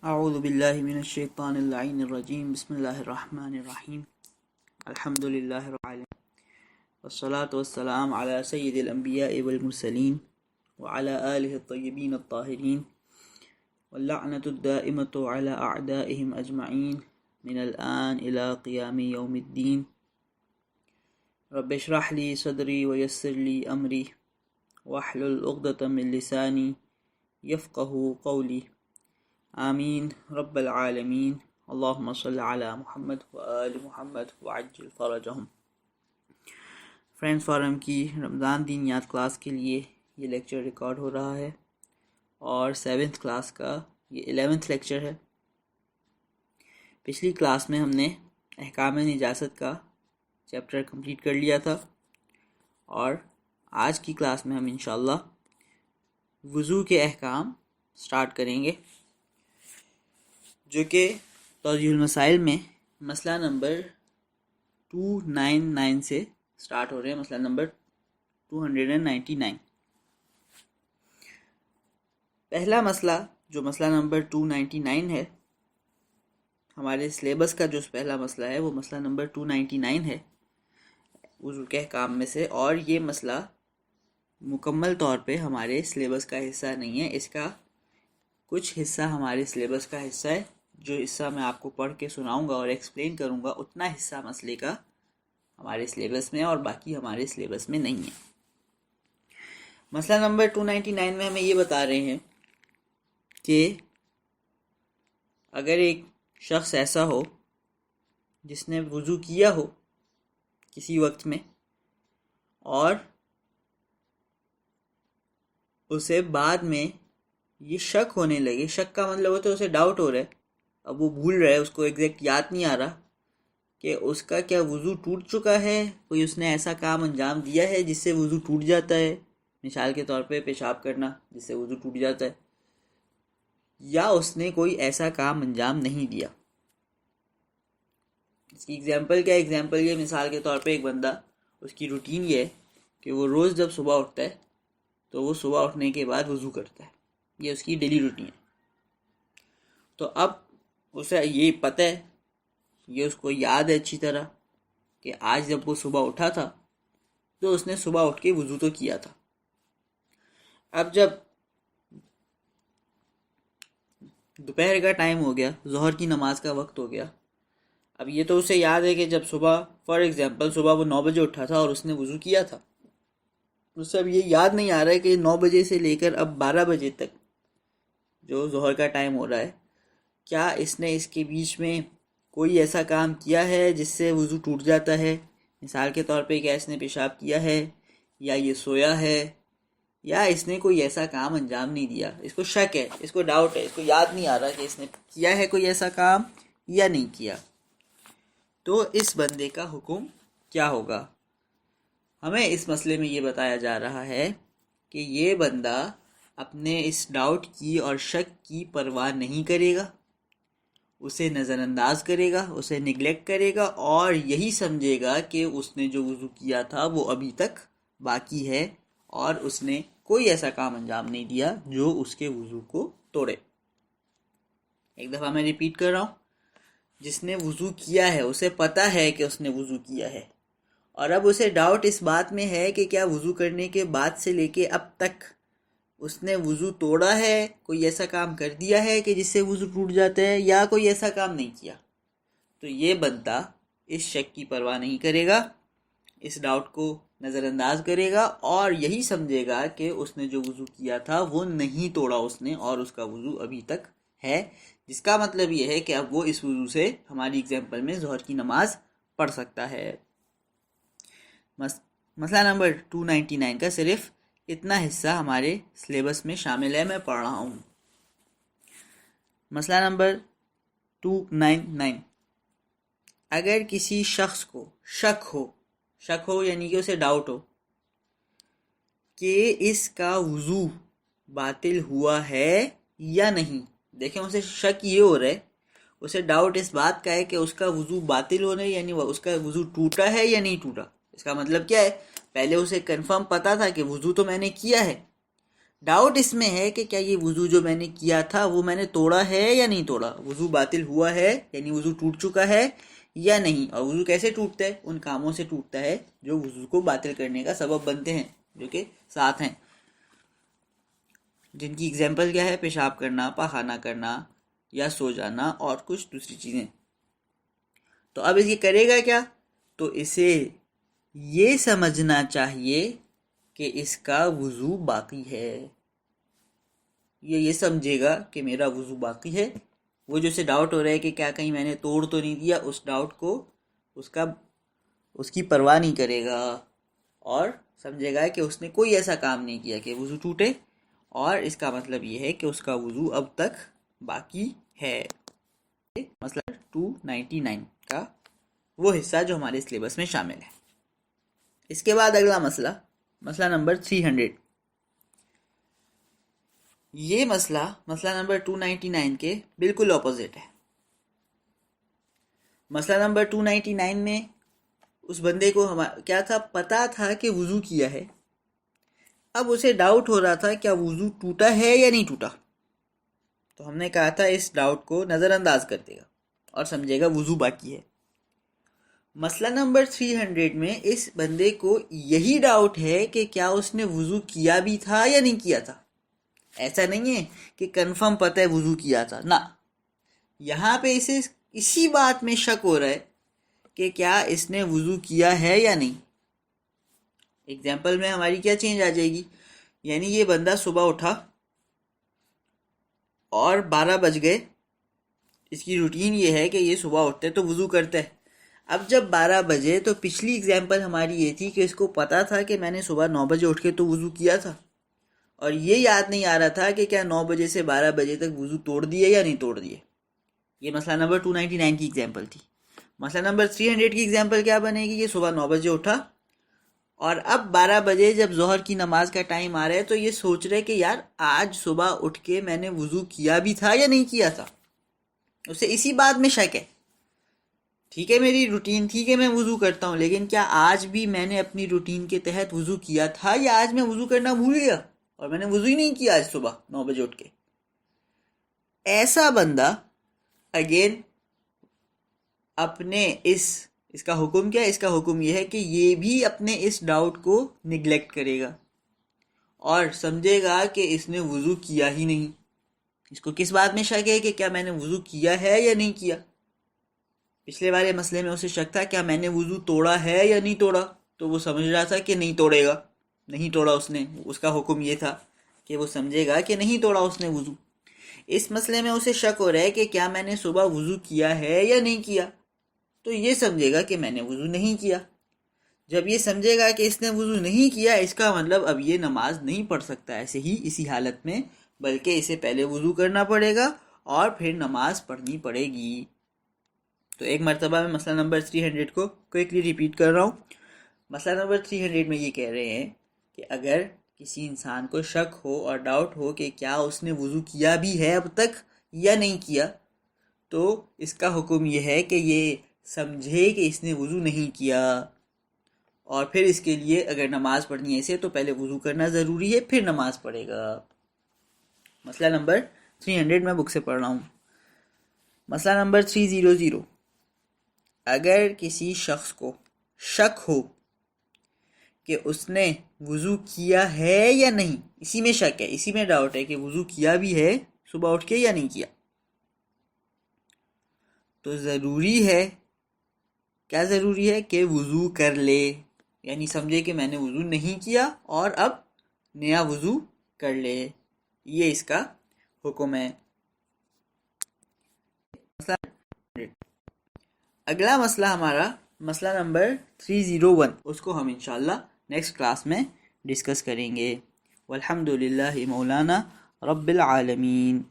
اعوذ باللہ من الشیطان اللعین الرجیم بسم اللہ الرحمن الرحیم الحمد للہ رب العالمین والصلاة والسلام علی سید الانبیاء والمرسلین وعلی آلہ الطیبین الطاہرین واللعنة الدائمة علی اعدائهم اجمعین من الآن الى قیام یوم الدین رب اشرح لی صدری ویسر لی امری واحلل عقدۃ من لسانی یفقہوا قولی آمین رب العالمین اللہم صلی علی محمد وآل محمد وعجل فرجہم۔ فرینڈز فارم کی رمضان دین یاد کلاس کے لیے یہ لیکچر ریکارڈ ہو رہا ہے اور 7th کلاس کا یہ 11th لیکچر ہے۔ پچھلی کلاس میں ہم نے احکام نجاست کا چیپٹر کمپلیٹ کر لیا تھا اور آج کی کلاس میں ہم انشاءاللہ وضو کے احکام سٹارٹ کریں گے، جو کہ توضیح المسائل میں مسئلہ نمبر 299 سے سٹارٹ ہو رہے ہیں، مسئلہ نمبر 299۔ پہلا مسئلہ جو مسئلہ نمبر 299 ہے، ہمارے سلیبس کا جو پہلا مسئلہ ہے وہ مسئلہ نمبر 299 ہے وضو کے احکام میں سے، اور یہ مسئلہ مکمل طور پہ ہمارے سلیبس کا حصہ نہیں ہے، اس کا کچھ حصہ ہمارے سلیبس کا حصہ ہے۔ جو حصہ میں آپ کو پڑھ کے سناؤں گا اور ایکسپلین کروں گا اتنا حصہ مسئلے کا ہمارے سلیبس میں اور باقی ہمارے سلیبس میں نہیں ہے۔ مسئلہ نمبر 299 میں ہمیں یہ بتا رہے ہیں کہ اگر ایک شخص ایسا ہو جس نے وضو کیا ہو کسی وقت میں اور اسے بعد میں یہ شک ہونے لگے، شک کا مطلب ہوتا ہے اسے ڈاؤٹ ہو رہا ہے، اب وہ بھول رہا ہے، اس کو ایگزیکٹ یاد نہیں آ رہا کہ اس کا کیا وضو ٹوٹ چکا ہے، کوئی اس نے ایسا کام انجام دیا ہے جس سے وضو ٹوٹ جاتا ہے، مثال کے طور پہ پیشاب کرنا جس سے وضو ٹوٹ جاتا ہے، یا اس نے کوئی ایسا کام انجام نہیں دیا۔ اس کی ایگزامپل کیا ہے؟ ایگزامپل یہ، مثال کے طور پہ ایک بندہ، اس کی روٹین یہ ہے کہ وہ روز جب صبح اٹھتا ہے تو وہ صبح اٹھنے کے بعد وضو کرتا ہے، یہ اس کی ڈیلی روٹین ہے۔ تو اب اسے یہ پتہ ہے، یہ اس کو یاد ہے اچھی طرح کہ آج جب وہ صبح اٹھا تھا تو اس نے صبح اٹھ کے وضو تو کیا تھا۔ اب جب دوپہر کا ٹائم ہو گیا، ظہر کی نماز کا وقت ہو گیا، اب یہ تو اسے یاد ہے کہ جب صبح، فار ایگزامپل صبح وہ 9 بجے اٹھا تھا اور اس نے وضو کیا تھا، اسے اب یہ یاد نہیں آ رہا ہے کہ 9 بجے سے لے کر اب 12 بجے تک جو ظہر کا ٹائم ہو رہا ہے، کیا اس نے اس کے بیچ میں کوئی ایسا کام کیا ہے جس سے وضو ٹوٹ جاتا ہے؟ مثال کے طور پہ کیا اس نے پیشاب کیا ہے، یا یہ سویا ہے، یا اس نے کوئی ایسا کام انجام نہیں دیا، اس کو شک ہے، اس کو ڈاؤٹ ہے، اس کو یاد نہیں آ رہا کہ اس نے کیا ہے کوئی ایسا کام یا نہیں کیا، تو اس بندے کا حکم کیا ہوگا؟ ہمیں اس مسئلے میں یہ بتایا جا رہا ہے کہ یہ بندہ اپنے اس ڈاؤٹ کی اور شک کی پرواہ نہیں کرے گا، اسے نظر انداز کرے گا، اسے نگلیکٹ کرے گا، اور یہی سمجھے گا کہ اس نے جو وضو کیا تھا وہ ابھی تک باقی ہے اور اس نے کوئی ایسا کام انجام نہیں دیا جو اس کے وضو کو توڑے۔ ایک دفعہ میں ریپیٹ کر رہا ہوں، جس نے وضو کیا ہے اسے پتہ ہے کہ اس نے وضو کیا ہے، اور اب اسے ڈاؤٹ اس بات میں ہے کہ کیا وضو کرنے کے بعد سے لے کے اب تک اس نے وضو توڑا ہے، کوئی ایسا کام کر دیا ہے کہ جس سے وضو ٹوٹ جاتا ہے، یا کوئی ایسا کام نہیں کیا۔ تو یہ بندہ اس شک کی پرواہ نہیں کرے گا، اس ڈاؤٹ کو نظر انداز کرے گا اور یہی سمجھے گا کہ اس نے جو وضو کیا تھا وہ نہیں توڑا اس نے، اور اس کا وضو ابھی تک ہے، جس کا مطلب یہ ہے کہ اب وہ اس وضو سے ہماری اگزامپل میں ظہر کی نماز پڑھ سکتا ہے۔ مسئلہ نمبر 299 کا صرف اتنا حصہ ہمارے سلیبس میں شامل ہے، میں پڑھ رہا ہوں۔ مسئلہ نمبر 299، اگر کسی شخص کو شک ہو یعنی کہ اسے ڈاؤٹ ہو کہ اس کا وضو باطل ہوا ہے یا نہیں، دیکھیں اسے شک یہ ہو رہا ہے، اسے ڈاؤٹ اس بات کا ہے کہ اس کا وضو باطل ہونا ہے، یعنی اس کا وضو ٹوٹا ہے یا نہیں ٹوٹا۔ اس کا مطلب کیا ہے؟ پہلے اسے کنفرم پتا تھا کہ وضو تو میں نے کیا ہے، ڈاؤٹ اس میں ہے کہ کیا یہ وضو جو میں نے کیا تھا وہ میں نے توڑا ہے یا نہیں توڑا، وضو باطل ہوا ہے یعنی وضو ٹوٹ چکا ہے یا نہیں. اور وضو کیسے ٹوٹتا ہے؟ ان کاموں سے ٹوٹتا ہے جو وضو کو باطل کرنے کا سبب بنتے ہیں، جو کہ 7 ہیں، جن کی ایگزامپل کیا ہے؟ پیشاب کرنا، پاخانہ کرنا یا سو جانا اور کچھ دوسری چیزیں. تو اب یہ کرے گا کیا؟ تو اسے یہ سمجھنا چاہیے کہ اس کا وضو باقی ہے. یہ سمجھے گا کہ میرا وضو باقی ہے. وہ جو اسے ڈاؤٹ ہو رہا ہے کہ کیا کہیں میں نے توڑ تو نہیں دیا، اس ڈاؤٹ کو اس کی پرواہ نہیں کرے گا اور سمجھے گا کہ اس نے کوئی ایسا کام نہیں کیا کہ وضو ٹوٹے، اور اس کا مطلب یہ ہے کہ اس کا وضو اب تک باقی ہے. مسئلہ 299 کا وہ حصہ جو ہمارے سلیبس میں شامل ہے. اس کے بعد اگلا مسئلہ نمبر 300. یہ مسئلہ نمبر 299 کے بالکل اپوزٹ ہے. مسئلہ نمبر 299 میں اس بندے کو کیا تھا؟ پتا تھا کہ وضو کیا ہے. اب اسے ڈاؤٹ ہو رہا تھا کیا وضو ٹوٹا ہے یا نہیں ٹوٹا. تو ہم نے کہا تھا اس ڈاؤٹ کو نظر انداز کر دے گا اور سمجھے گا وضو باقی ہے. مسئلہ نمبر 300 میں اس بندے کو یہی ڈاؤٹ ہے کہ کیا اس نے وضو کیا بھی تھا یا نہیں کیا تھا. ایسا نہیں ہے کہ کنفرم پتہ ہے وضو کیا تھا، نہ، یہاں پہ اسے اسی بات میں شک ہو رہا ہے کہ کیا اس نے وضو کیا ہے یا نہیں. ایگزامپل میں ہماری کیا چینج آ جائے گی؟ یعنی یہ بندہ صبح اٹھا اور 12 بج گئے. اس کی روٹین یہ ہے کہ یہ صبح اٹھتے تو وضو کرتا ہے. اب جب 12 بجے تو پچھلی ایگزامپل ہماری یہ تھی کہ اس کو پتا تھا کہ میں نے صبح 9 بجے اٹھ کے تو وضو کیا تھا، اور یہ یاد نہیں آ رہا تھا کہ کیا 9 بجے سے 12 بجے تک وضو توڑ دیے یا نہیں توڑ دیے. یہ مسئلہ نمبر 299 کی ایگزامپل تھی. مسئلہ نمبر 300 کی ایگزامپل کیا بنے گی؟ یہ صبح 9 بجے اٹھا اور اب 12 بجے جب ظہر کی نماز کا ٹائم آ رہا ہے تو یہ سوچ رہے کہ یار آج صبح اٹھ کے میں نے وضو کیا بھی تھا یا نہیں کیا تھا. اسے اسی بات میں شک ہے. ٹھیک ہے میری روٹین تھی کہ میں وضو کرتا ہوں، لیکن کیا آج بھی میں نے اپنی روٹین کے تحت وضو کیا تھا یا آج میں وضو کرنا بھول گیا اور میں نے وضو ہی نہیں کیا آج صبح 9 بجے اٹھ کے. ایسا بندہ اگین اپنے اس کا حکم کیا ہے؟ اس کا حکم یہ ہے کہ یہ بھی اپنے اس ڈاؤٹ کو نگلیکٹ کرے گا اور سمجھے گا کہ اس نے وضو کیا ہی نہیں. اس کو کس بات میں شک ہے کہ کیا میں نے وضو کیا ہے یا نہیں کیا. پچھلے والے مسئلے میں اسے شک تھا کیا میں نے وضو توڑا ہے یا نہیں توڑا، تو وہ سمجھ رہا تھا کہ نہیں توڑے گا. نہیں توڑا اس نے، اس کا حکم یہ تھا کہ وہ سمجھے گا کہ نہیں توڑا اس نے وضو. اس مسئلے میں اسے شک ہو رہا ہے کہ کیا میں نے صبح وضو کیا ہے یا نہیں کیا، تو یہ سمجھے گا کہ میں نے وضو نہیں کیا. جب یہ سمجھے گا کہ اس نے وضو نہیں کیا، اس کا مطلب اب یہ نماز نہیں پڑھ سکتا ایسے ہی اسی حالت میں، بلکہ اسے پہلے وضو کرنا پڑے گا اور پھر نماز پڑھنی پڑے گی. تو ایک مرتبہ میں مسئلہ نمبر 300 کو کوئکلی ریپیٹ کر رہا ہوں. مسئلہ نمبر 300 میں یہ کہہ رہے ہیں کہ اگر کسی انسان کو شک ہو اور ڈاؤٹ ہو کہ کیا اس نے وضو کیا بھی ہے اب تک یا نہیں کیا، تو اس کا حکم یہ ہے کہ یہ سمجھے کہ اس نے وضو نہیں کیا، اور پھر اس کے لیے اگر نماز پڑھنی ہے اسے تو پہلے وضو کرنا ضروری ہے، پھر نماز پڑھے گا. مسئلہ نمبر 300 میں بک سے پڑھ رہا ہوں. مسئلہ نمبر 300. اگر کسی شخص کو شک ہو کہ اس نے وضو کیا ہے یا نہیں، اسی میں شک ہے، اسی میں ڈاؤٹ ہے کہ وضو کیا بھی ہے صبح اٹھ کے یا نہیں کیا، تو ضروری ہے، کیا ضروری ہے؟ کہ وضو کر لے. یعنی سمجھے کہ میں نے وضو نہیں کیا اور اب نیا وضو کر لے. یہ اس کا حکم ہے. اگلا مسئلہ ہمارا مسئلہ نمبر 301، اس کو ہم انشاءاللہ نیکسٹ کلاس میں ڈسکس کریں گے. والحمد للہ مولانا رب العالمین.